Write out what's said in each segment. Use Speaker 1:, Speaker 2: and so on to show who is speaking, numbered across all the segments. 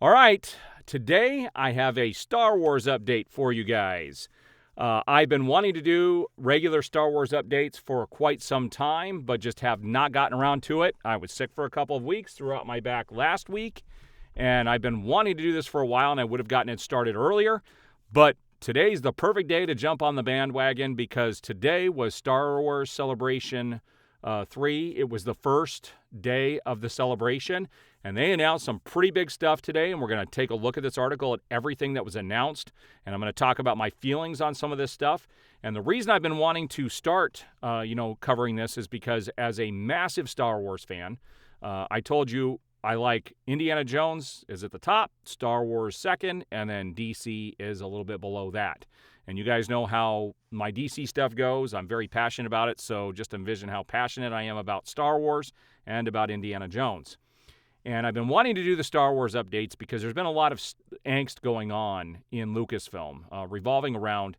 Speaker 1: All right, today I have a Star Wars update for you guys. I've been wanting to do regular Star Wars updates for quite some time, but just have not gotten around to it. I was sick for a couple of weeks, threw out my back last week, and I've been wanting to do this for a while, and I would have gotten it started earlier. But today's the perfect day to jump on the bandwagon because today was Star Wars Celebration 3. It was the first day of the celebration, and they announced some pretty big stuff today, and we're going to take a look at this article at everything that was announced, and I'm going to talk about my feelings on some of this stuff. And the reason I've been wanting to start, covering this is because as a massive Star Wars fan, I told you I like Indiana Jones is at the top, Star Wars second, and then DC is a little bit below that. And you guys know how my DC stuff goes. I'm very passionate about it, so just envision how passionate I am about Star Wars and about Indiana Jones. And I've been wanting to do the Star Wars updates because there's been a lot of angst going on in Lucasfilm, revolving around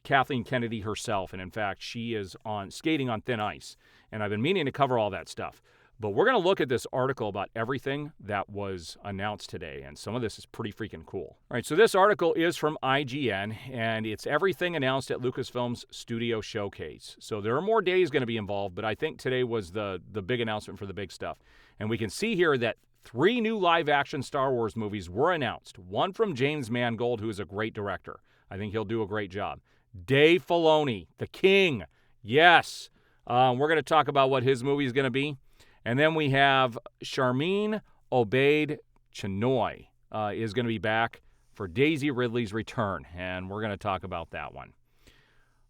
Speaker 1: Kathleen Kennedy herself. And in fact, she is skating on thin ice. And I've been meaning to cover all that stuff. But we're going to look at this article about everything that was announced today, and some of this is pretty freaking cool. All right, so this article is from IGN, and it's everything announced at Lucasfilm's Studio Showcase. So there are more days going to be involved, but I think today was the big announcement for the big stuff. And we can see here that 3 new live-action Star Wars movies were announced. One from James Mangold, who is a great director. I think he'll do a great job. Dave Filoni, the king. Yes. We're going to talk about what his movie is going to be. And then we have Sharmeen Obaid-Chinoy is going to be back for Daisy Ridley's return, and we're going to talk about that one.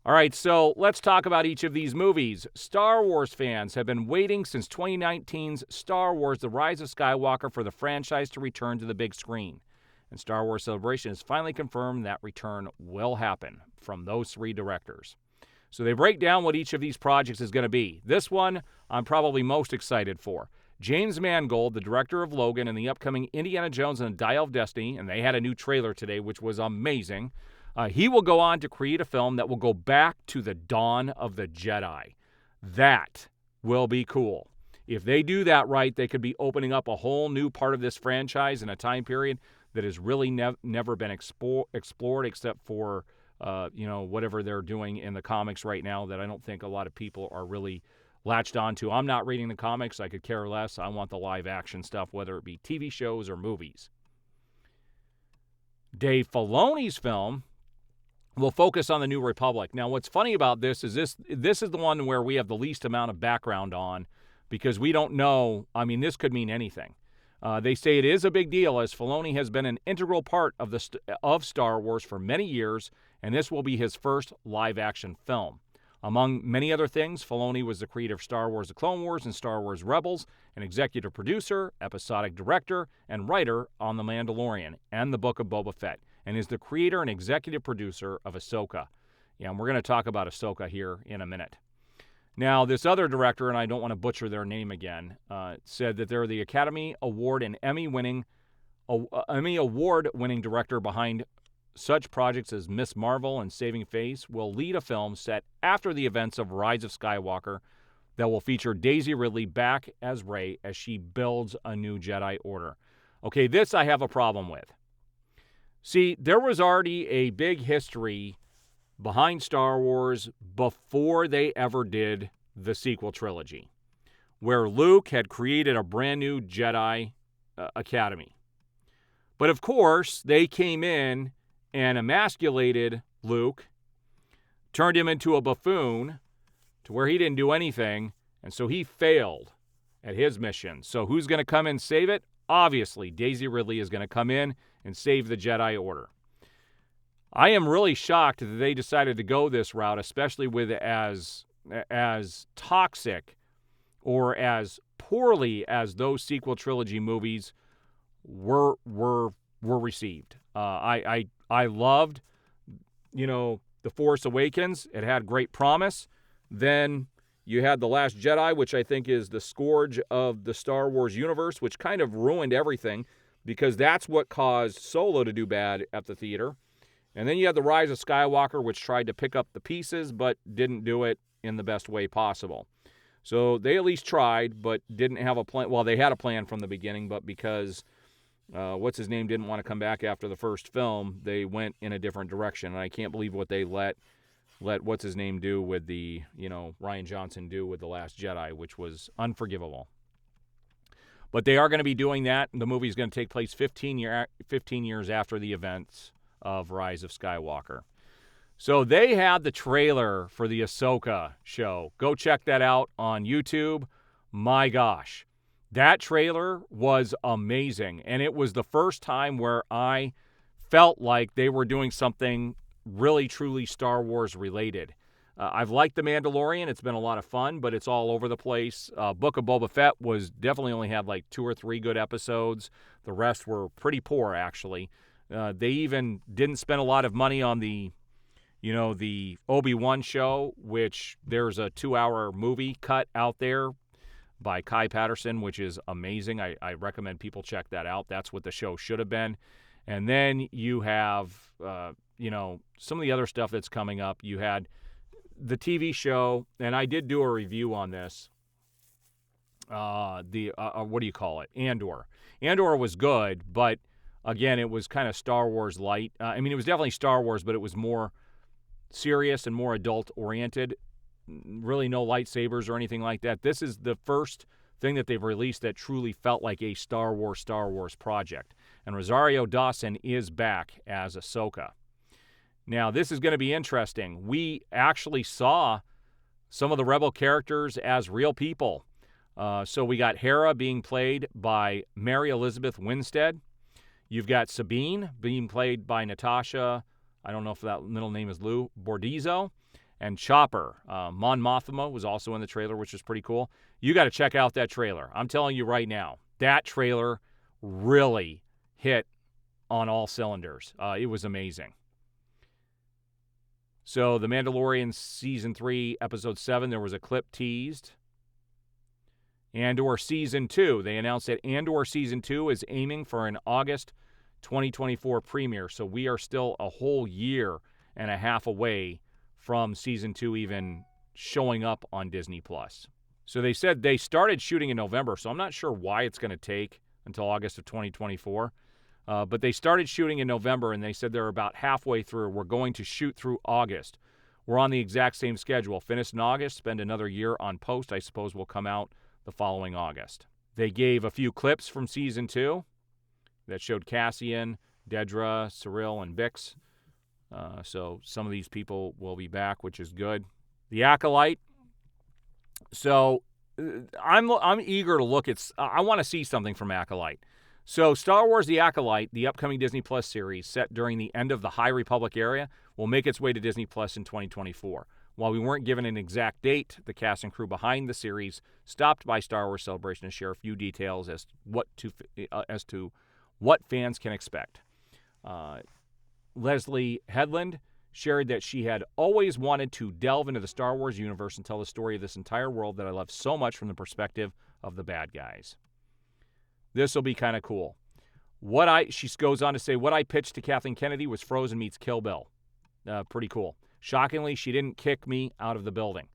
Speaker 1: All right, so let's talk about each of these movies. Star Wars fans have been waiting since 2019's Star Wars: The Rise of Skywalker for the franchise to return to the big screen. And Star Wars Celebration has finally confirmed that return will happen from those 3 directors. So they break down what each of these projects is going to be. This one I'm probably most excited for. James Mangold, the director of Logan and the upcoming Indiana Jones and the Dial of Destiny, and they had a new trailer today, which was amazing. He will go on to create a film that will go back to the dawn of the Jedi. That will be cool. If they do that right, they could be opening up a whole new part of this franchise in a time period that has really never been explored except for whatever they're doing in the comics right now that I don't think a lot of people are really latched onto. I'm not reading the comics. I could care less. I want the live action stuff, whether it be TV shows or movies. Dave Filoni's film will focus on the New Republic. Now, what's funny about this is this is the one where we have the least amount of background on because we don't know. I mean, this could mean anything. They say it is a big deal as Filoni has been an integral part of Star Wars for many years, and this will be his first live-action film. Among many other things, Filoni was the creator of Star Wars: The Clone Wars and Star Wars Rebels, an executive producer, episodic director, and writer on The Mandalorian and the Book of Boba Fett, and is the creator and executive producer of Ahsoka. Yeah, and we're going to talk about Ahsoka here in a minute. Now, this other director, and I don't want to butcher their name again, said that they're the Academy Award and Emmy Award-winning director behind such projects as Miss Marvel and Saving Face, will lead a film set after the events of Rise of Skywalker that will feature Daisy Ridley back as Rey as she builds a new Jedi Order. Okay, this I have a problem with. See, there was already a big history behind Star Wars before they ever did the sequel trilogy, where Luke had created a brand new Jedi Academy. But of course, they came in and emasculated Luke, turned him into a buffoon to where he didn't do anything, and so he failed at his mission. So who's going to come and save it? Obviously, Daisy Ridley is going to come in and save the Jedi Order. I am really shocked that they decided to go this route, especially with as toxic or as poorly as those sequel trilogy movies were received. I loved, The Force Awakens. It had great promise. Then you had The Last Jedi, which I think is the scourge of the Star Wars universe, which kind of ruined everything because that's what caused Solo to do bad at the theater. And then you had The Rise of Skywalker, which tried to pick up the pieces but didn't do it in the best way possible. So they at least tried but didn't have a plan. Well, they had a plan from the beginning, but because what's his name didn't want to come back after the first film. They went in a different direction, and I can't believe what they let what's his name do with the, Rian Johnson do with The Last Jedi, which was unforgivable. But they are going to be doing that. The movie is going to take place 15 years after the events of Rise of Skywalker. So they had the trailer for the Ahsoka show. Go check that out on YouTube. My gosh, that trailer was amazing. And it was the first time where I felt like they were doing something really, truly Star Wars related. I've liked The Mandalorian. It's been a lot of fun, but it's all over the place. Book of Boba Fett was definitely only had like 2 or 3 good episodes. The rest were pretty poor, actually. They even didn't spend a lot of money on the Obi-Wan show, which there's a 2-hour movie cut out there by Kai Patterson, which is amazing. I recommend people check that out. That's what the show should have been. And then you have, some of the other stuff that's coming up. You had the TV show, and I did do a review on this. What do you call it? Andor. Andor was good, but again, it was kind of Star Wars light. It was definitely Star Wars, but it was more serious and more adult-oriented. Really no lightsabers or anything like that. This is the first thing that they've released that truly felt like a Star Wars project. And Rosario Dawson is back as Ahsoka. Now, this is going to be interesting. We actually saw some of the Rebel characters as real people. So we got Hera being played by Mary Elizabeth Winstead. You've got Sabine being played by Natasha, I don't know if that middle name is Lou, Bordizzo. And Chopper. Mon Mothma was also in the trailer, which is pretty cool. You got to check out that trailer. I'm telling you right now, that trailer really hit on all cylinders. It was amazing. So The Mandalorian Season 3, Episode 7, there was a clip teased. Andor Season 2. They announced that Andor Season 2 is aiming for an August 2024 premiere. So we are still a whole year and a half away from Season 2 even showing up on Disney+. So they said they started shooting in November, so I'm not sure why it's going to take until August of 2024. But they started shooting in November, and they said they're about halfway through. We're going to shoot through August. We're on the exact same schedule. Finish in August, spend another year on post. I suppose will come out the following August. They gave a few clips from Season 2 that showed Cassian, Dedra, Cyril, and Bix. So some of these people will be back, which is good. The Acolyte. So I'm eager to look at. I want to see something from Acolyte. So Star Wars: The Acolyte, the upcoming Disney Plus series set during the end of the High Republic era, will make its way to Disney Plus in 2024. While we weren't given an exact date, the cast and crew behind the series stopped by Star Wars Celebration to share a few details as to what fans can expect. Leslie Headland shared that she had always wanted to delve into the Star Wars universe and tell the story of this entire world that I love so much from the perspective of the bad guys. This will be kind of cool. She goes on to say, what I pitched to Kathleen Kennedy was Frozen meets Kill Bill. Pretty cool. Shockingly, she didn't kick me out of the building.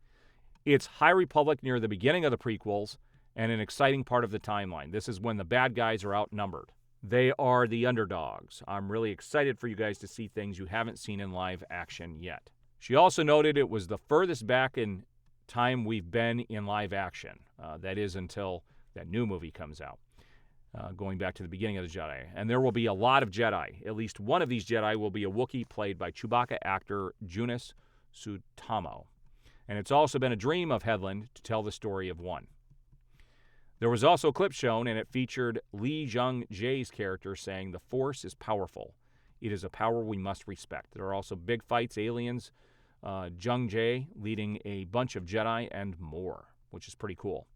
Speaker 1: It's High Republic near the beginning of the prequels and an exciting part of the timeline. This is when the bad guys are outnumbered. They are the underdogs. I'm really excited for you guys to see things you haven't seen in live action yet. She also noted it was the furthest back in time we've been in live action. That is until that new movie comes out, going back to the beginning of the Jedi. And there will be a lot of Jedi. At least one of these Jedi will be a Wookiee played by Chewbacca actor Joonas Suotamo. And it's also been a dream of Headland to tell the story of one. There was also a clip shown, and it featured Lee Jung-jae's character saying, "The Force is powerful. It is a power we must respect." There are also big fights, aliens, Jung-jae leading a bunch of Jedi, and more, which is pretty cool.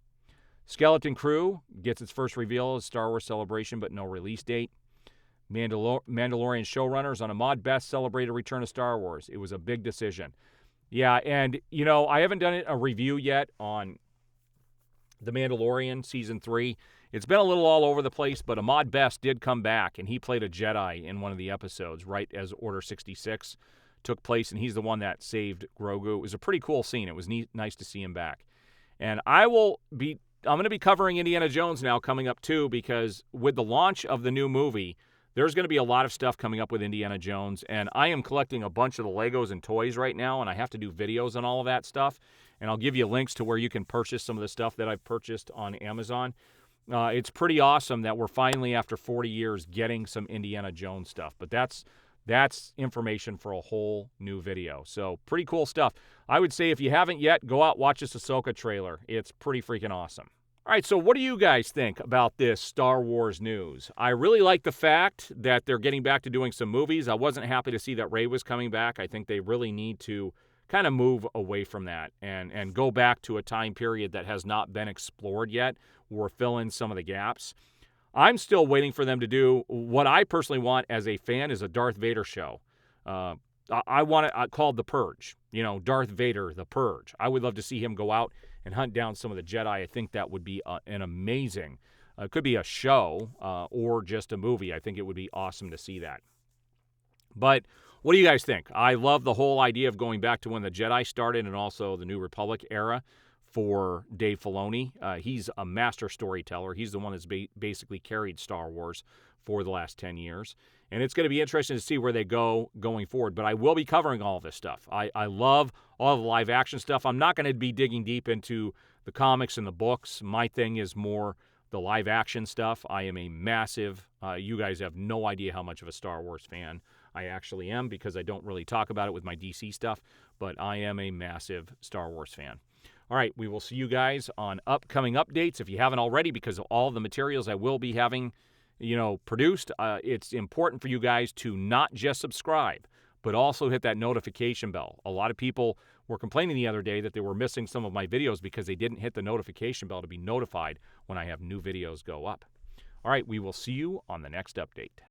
Speaker 1: Skeleton Crew gets its first reveal as Star Wars Celebration, but no release date. Mandalorian showrunners on Ahmad Best celebrated return of Star Wars. It was a big decision. Yeah, and, I haven't done a review yet on The Mandalorian Season 3. It's been a little all over the place, but Ahmad Best did come back, and he played a Jedi in one of the episodes, right as Order 66 took place, and he's the one that saved Grogu. It was a pretty cool scene. It was nice to see him back. And I will be I'm gonna be covering Indiana Jones now coming up too, because with the launch of the new movie, there's going to be a lot of stuff coming up with Indiana Jones, and I am collecting a bunch of the Legos and toys right now, and I have to do videos on all of that stuff, and I'll give you links to where you can purchase some of the stuff that I've purchased on Amazon. It's pretty awesome that we're finally, after 40 years, getting some Indiana Jones stuff, but that's information for a whole new video. So pretty cool stuff. I would say if you haven't yet, go out, watch this Ahsoka trailer. It's pretty freaking awesome. All right, so what do you guys think about this Star Wars news? I really like the fact that they're getting back to doing some movies. I wasn't happy to see that Rey was coming back. I think they really need to kind of move away from that and go back to a time period that has not been explored yet, or fill in some of the gaps. I'm still waiting for them to do what I personally want as a fan is a Darth Vader show. I want it called The Purge. You know, Darth Vader, The Purge. I would love to see him go out and hunt down some of the Jedi. I think that would be an amazing, it could be a show or just a movie. I think it would be awesome to see that. But what do you guys think? I love the whole idea of going back to when the Jedi started and also the New Republic era for Dave Filoni. He's a master storyteller. He's the one that's basically carried Star Wars for the last 10 years. And it's going to be interesting to see where they go going forward. But I will be covering all of this stuff. I love all the live action stuff. I'm not going to be digging deep into the comics and the books. My thing is more the live action stuff. I am a massive, you guys have no idea how much of a Star Wars fan I actually am, because I don't really talk about it with my DC stuff. But I am a massive Star Wars fan. All right, we will see you guys on upcoming updates. If you haven't already, because of all the materials I will be having produced, it's important for you guys to not just subscribe, but also hit that notification bell. A lot of people were complaining the other day that they were missing some of my videos because they didn't hit the notification bell to be notified when I have new videos go up. All right, we will see you on the next update.